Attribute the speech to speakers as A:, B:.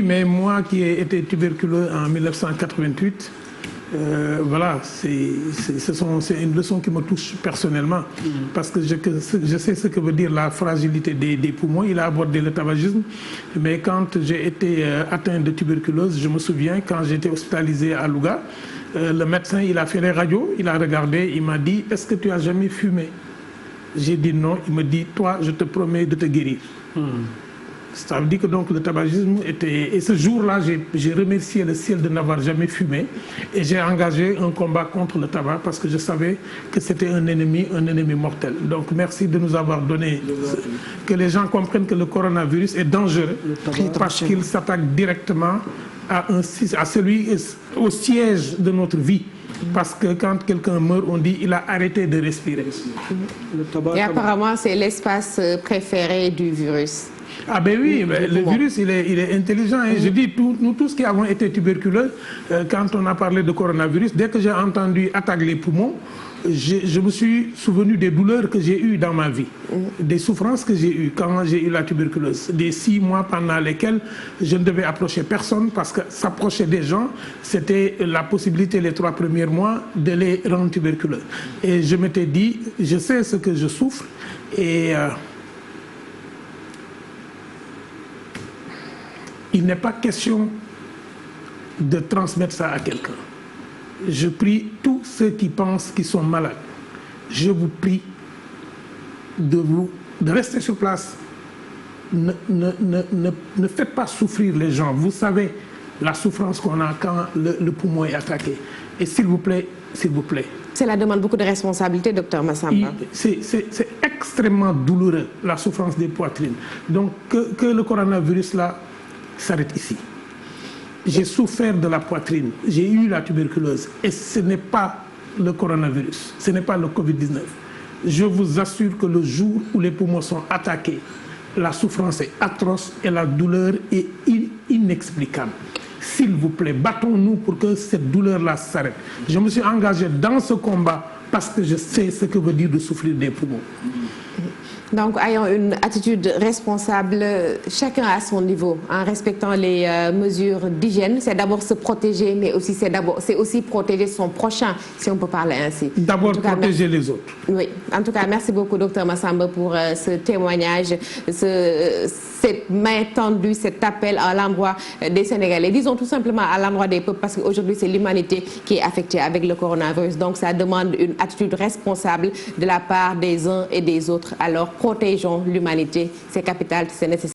A: mais moi qui ai été tuberculeux en 1988, voilà, c'est une leçon qui me touche personnellement, parce que je sais ce que veut dire la fragilité des poumons. Il a abordé le tabagisme, mais quand j'ai été atteint de tuberculose, je me souviens, quand j'étais hospitalisé à Louga, le médecin, il a fait les radios, il a regardé, il m'a dit, est-ce que tu as jamais fumé? J'ai dit non. Il me dit, toi, je te promets de te guérir. Ça veut dire que donc le tabagisme était... Et ce jour-là, j'ai remercié le ciel de n'avoir jamais fumé. Et j'ai engagé un combat contre le tabac parce que je savais que c'était un ennemi mortel. Donc merci de nous avoir donné... Que les gens comprennent que le coronavirus est dangereux parce qu'il s'attaque directement au siège de notre vie. Parce que quand quelqu'un meurt, on dit qu'il a arrêté de respirer.
B: Et apparemment, c'est l'espace préféré du virus.
A: Ah ben oui, mais le virus, il est intelligent. Et je dis, nous tous qui avons été tuberculeux, quand on a parlé de coronavirus, dès que j'ai entendu attaquer les poumons, je me suis souvenu des douleurs que j'ai eues dans ma vie, des souffrances que j'ai eues quand j'ai eu la tuberculose, des 6 mois pendant lesquels je ne devais approcher personne parce que s'approcher des gens, c'était la possibilité les 3 premiers mois de les rendre tuberculeux. Et je m'étais dit, je sais ce que je souffre et il n'est pas question de transmettre ça à quelqu'un. Je prie tous ceux qui pensent qu'ils sont malades. Je vous prie de rester sur place. Ne faites pas souffrir les gens. Vous savez la souffrance qu'on a quand le poumon est attaqué. Et s'il vous plaît, s'il vous plaît.
B: Cela demande beaucoup de responsabilité, docteur Massamba.
A: C'est extrêmement douloureux, la souffrance des poitrines. Donc que le coronavirus là s'arrête ici. J'ai souffert de la poitrine, j'ai eu la tuberculose et ce n'est pas le coronavirus, ce n'est pas le Covid-19. Je vous assure que le jour où les poumons sont attaqués, la souffrance est atroce et la douleur est inexplicable. S'il vous plaît, battons-nous pour que cette douleur-là s'arrête. Je me suis engagé dans ce combat parce que je sais ce que veut dire de souffrir des poumons.
B: Donc, ayons une attitude responsable, chacun à son niveau, en respectant les mesures d'hygiène. C'est d'abord se protéger, mais aussi c'est aussi protéger son prochain, si on peut parler ainsi.
A: D'abord protéger les autres.
B: Oui. En tout cas, merci beaucoup, docteur Massamba, pour ce témoignage, cette main tendue, cet appel à l'endroit des Sénégalais. Disons tout simplement à l'endroit des peuples, parce qu'aujourd'hui, c'est l'humanité qui est affectée avec le coronavirus. Donc, ça demande une attitude responsable de la part des uns et des autres. Alors, protégeons l'humanité, c'est capital, c'est nécessaire.